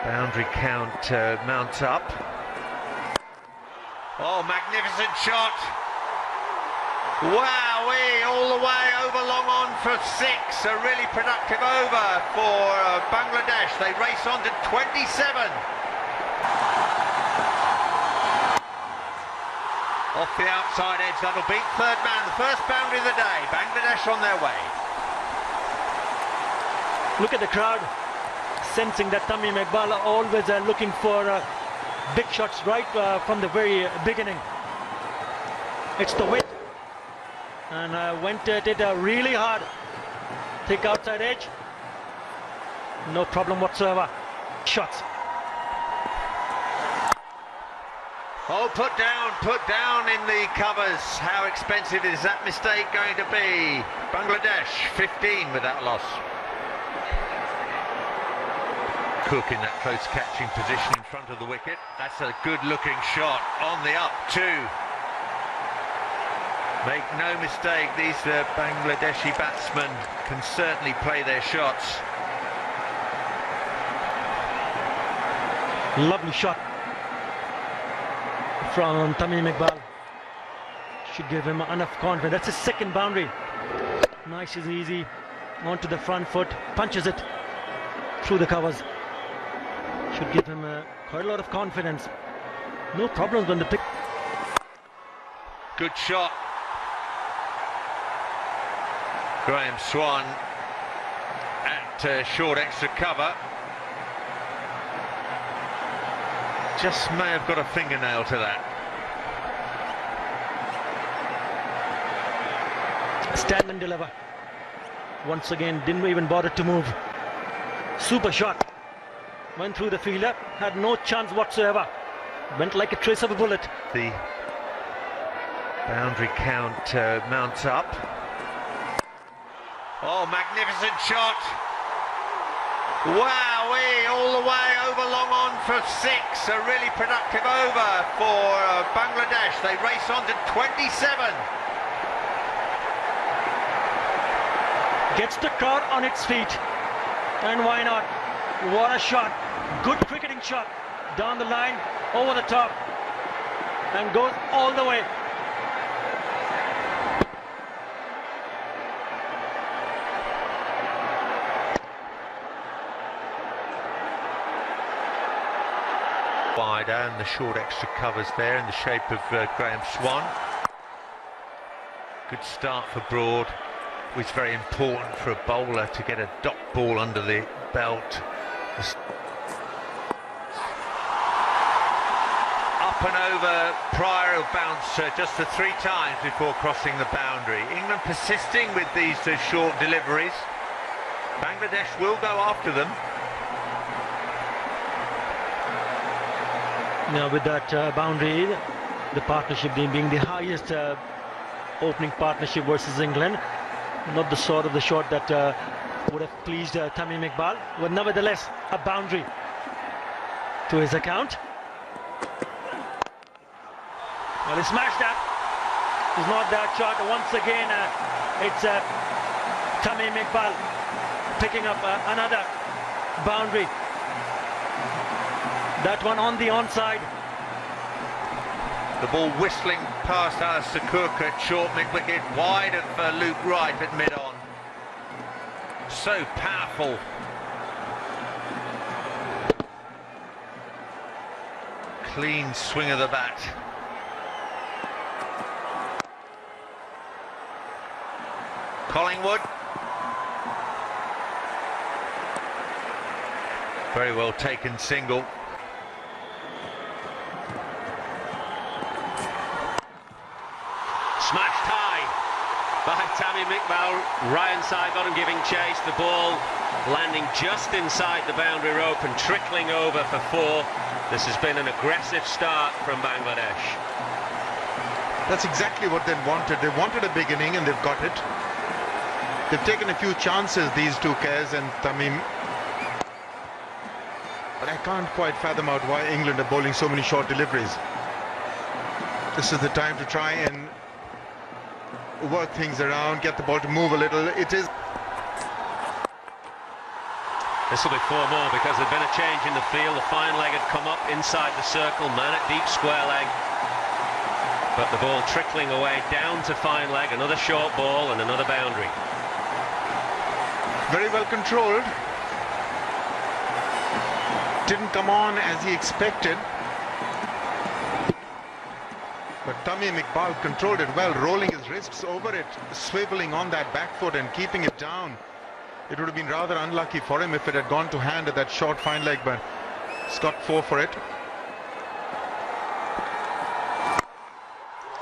Boundary count mounts up. Oh, magnificent shot. Wowee, all the way over long on for 6. A really productive over for Bangladesh. They race on to 27. Off the outside edge, that'll beat third man. The first boundary of the day. Bangladesh on their way. Look at the crowd, sensing that TAMIM IQBAL are always looking for big shots right from the very beginning. It's the width, and went at it really hard. Thick outside edge, no problem whatsoever. Shots. Oh, put down in the covers. How expensive is that mistake going to be? Bangladesh 15 with that loss. Cook in that close catching position in front of the wicket. That's a good looking shot on the up too. Make no mistake, these Bangladeshi batsmen can certainly play their shots. Lovely shot from TAMIM IQBAL. Should give him enough confidence. That's his second boundary. Nice and easy. Onto the front foot. Punches it through the covers. Should give him quite a lot of confidence. No problems when the pick. Good shot. Graham Swan at short extra cover. Just may have got a fingernail to that. Stand and deliver. Once again, didn't even bother to move. Super shot. Went through the fielder, had no chance whatsoever. Went like a trace of a bullet. The boundary count mounts up. Oh, magnificent shot. Wowee, all the way over long on for 6. A really productive over for Bangladesh. They race on to 27. Gets the crowd on its feet. And why not? What a shot. Good cricketing shot. Down the line, over the top. And goes all the way. Wide, and the short extra covers there in the shape of Graham Swan. Good start for Broad. It's very important for a bowler to get a dot ball under the belt. Up and over prior bouncer just the 3 times before crossing the boundary. England persisting with these short deliveries. Bangladesh will go after them. Now with that boundary, the partnership being the highest opening partnership versus England, not the sort of the shot that would have pleased TAMIM IQBAL, but nevertheless a boundary to his account. Well, he smashed that. It's not that shot. Once again, it's TAMIM IQBAL picking up another boundary. That one on the onside. The ball whistling past Alistair Cook at short mid-wicket, wide of Luke Wright at mid-on. So powerful. Clean swing of the bat. Collingwood. Very well taken single. Smashed high by TAMIM IQBAL. Ryan Sidebottom giving chase. The ball landing just inside the boundary rope and trickling over for 4. This has been an aggressive start from Bangladesh. That's exactly what they wanted. They wanted a beginning and they've got it. They've taken a few chances, these two Kaz and TAMIM. But I can't quite fathom out why England are bowling so many short deliveries. This is the time to try and work things around, get the ball to move a little. It is This will be 4 more because there'd been a change in the field. The fine leg had come up inside the circle, man at deep square leg. But the ball trickling away down to fine leg, another short ball and another boundary. Very well controlled. Didn't come on as he expected. But TAMIM IQBAL controlled it well, rolling his wrists over it, swiveling on that back foot and keeping it down. It would have been rather unlucky for him if it had gone to hand at that short fine leg, but he's got 4 for it.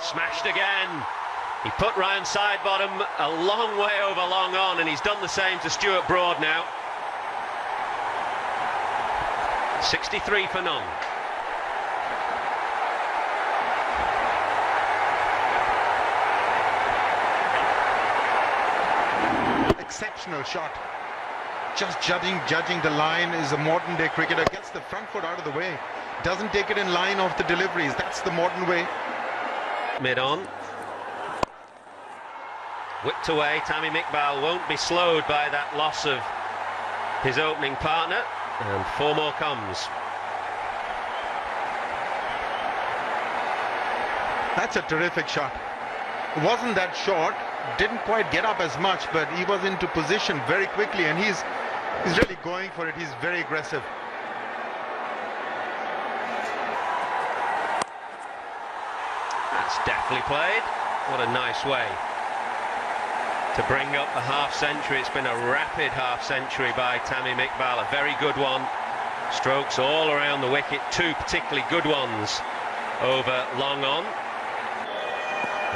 Smashed again. He put Ryan Sidebottom a long way over long on, and he's done the same to Stuart Broad now. 63 for none. Exceptional shot. Just judging the line. Is a modern day cricketer. Gets the front foot out of the way. Doesn't take it in line off the deliveries. That's the modern way. Mid on. Whipped away. TAMIM IQBAL won't be slowed by that loss of his opening partner. And 4 more comes. That's a terrific shot. It wasn't that short. Didn't quite get up as much, but he was into position very quickly, and he's really going for it. He's very aggressive. That's deftly played. What a nice way to bring up the half-century. It's been a rapid half-century by TAMIM IQBAL, a very good one. Strokes all around the wicket, 2 particularly good ones over long on.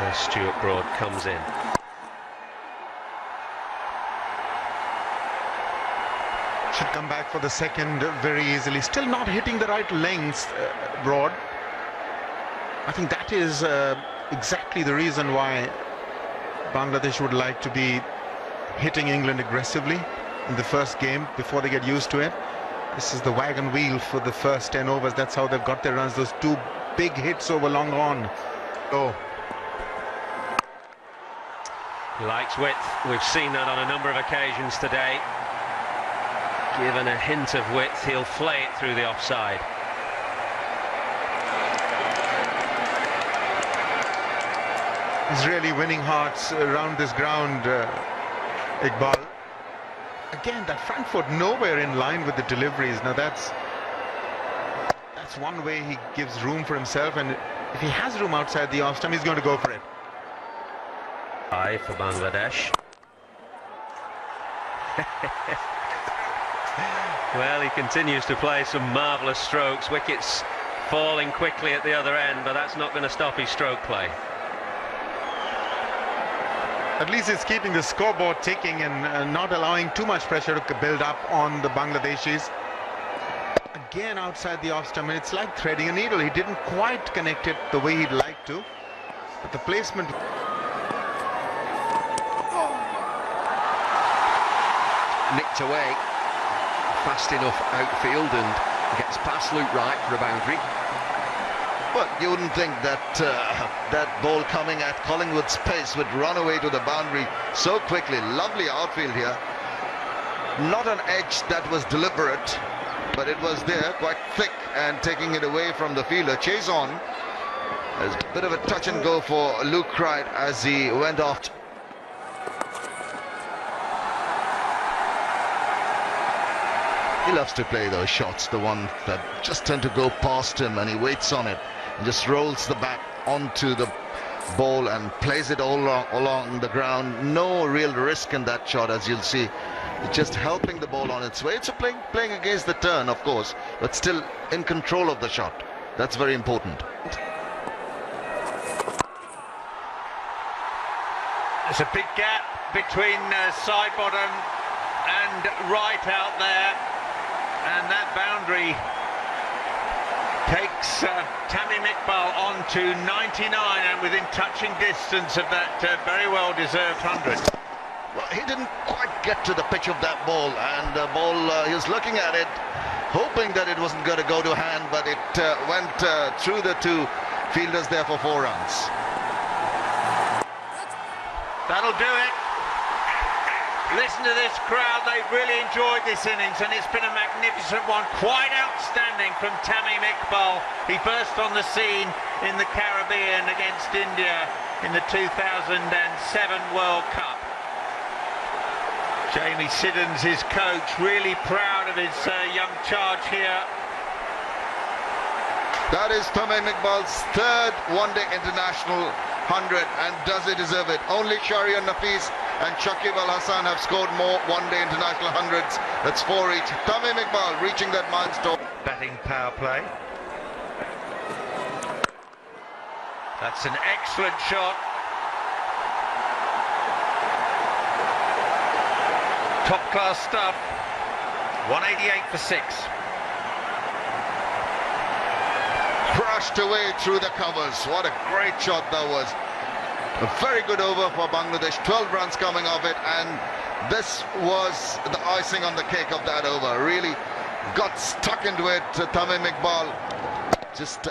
As Stuart Broad comes in. Should come back for the second very easily. Still not hitting the right lengths, Broad. I think that is exactly the reason why Bangladesh would like to be hitting England aggressively in the first game before they get used to it. This is the wagon wheel for the first 10 overs. That's how they've got their runs. Those 2 big hits over long on. Oh. He likes width. We've seen that on a number of occasions today. Given a hint of width, he'll flay it through the offside. He's really winning hearts around this ground, IQBAL. Again, that front foot nowhere in line with the deliveries. Now that's one way he gives room for himself, and if he has room outside the off stump, he's going to go for it. High for Bangladesh. Well, he continues to play some marvellous strokes. Wickets falling quickly at the other end, but that's not going to stop his stroke play. At least he's keeping the scoreboard ticking and not allowing too much pressure to build up on the Bangladeshis. Again outside the off stump, and it's like threading a needle. He didn't quite connect it the way he'd like to, but the placement... Nicked away, fast enough outfield, and gets past Luke Wright for a boundary. Well, you wouldn't think that that ball coming at Collingwood's pace would run away to the boundary so quickly. Lovely outfield here. Not an edge that was deliberate, but it was there, quite thick, and taking it away from the fielder. Chase on. There's a bit of a touch and go for Luke Wright as he went off. He loves to play those shots, the one that just tend to go past him, and he waits on it and just rolls the bat onto the ball and plays it all along the ground. No real risk in that shot, as you'll see. It's just helping the ball on its way. It's a playing against the turn, of course, but still in control of the shot. That's very important. There's a big gap between Sidebottom and Wright out there. And that boundary takes TAMIM IQBAL on to 99 and within touching distance of that very well-deserved 100. Well, he didn't quite get to the pitch of that ball, and the ball, he was looking at it, hoping that it wasn't going to go to hand, but it went through the 2 fielders there for 4 runs. That'll do it. Listen to this crowd, they've really enjoyed this innings and it's been a magnificent one, quite outstanding from TAMIM IQBAL. He burst on the scene in the Caribbean against India in the 2007 World Cup. Jamie Siddons, his coach, really proud of his young charge here. That is TAMIM IQBAL's third one-day international 100, and does he deserve it? Only Shahriar Nafees and Shakib Al Hasan have scored more one-day international 100s. That's 4 each. TAMIM IQBAL reaching that milestone. Batting power play. That's an excellent shot. Top class stuff. 188 for 6. Crashed away through the covers. What a great shot that was. A very good over for Bangladesh. 12 runs coming off it, and this was the icing on the cake of that over. Really got stuck into it. TAMIM IQBAL just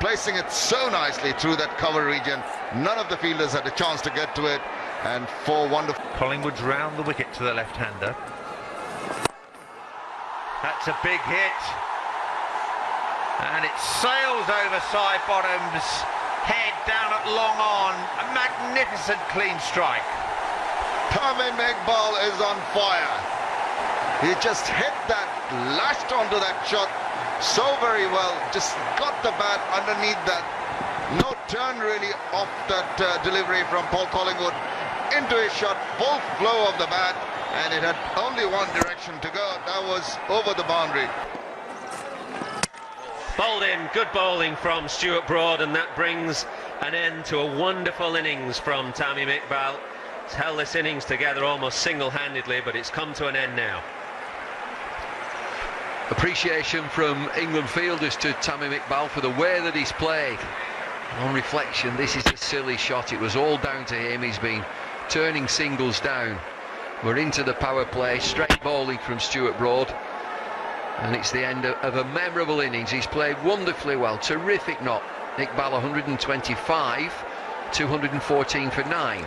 placing it so nicely through that cover region. None of the fielders had a chance to get to it, and 4 wonderful. Collingwood's round the wicket to the left-hander. That's a big hit. And it sails over side bottom's head down at long on. A magnificent clean strike. TAMIM IQBAL is on fire. He just hit that, lashed onto that shot so very well. Just got the bat underneath that. No turn really off that delivery from Paul Collingwood into his shot. Full flow of the bat, and it had only one direction to go. That was over the boundary. Bowled in, good bowling from Stuart Broad, and that brings an end to a wonderful innings from TAMIM IQBAL. He's held this innings together almost single-handedly, but it's come to an end now. Appreciation from England fielders to TAMIM IQBAL for the way that he's played. On reflection, this is a silly shot. It was all down to him. He's been turning singles down. We're into the power play, straight bowling from Stuart Broad. And it's the end of a memorable innings. He's played wonderfully well. Terrific knock. IQBAL 125, 214 for 9.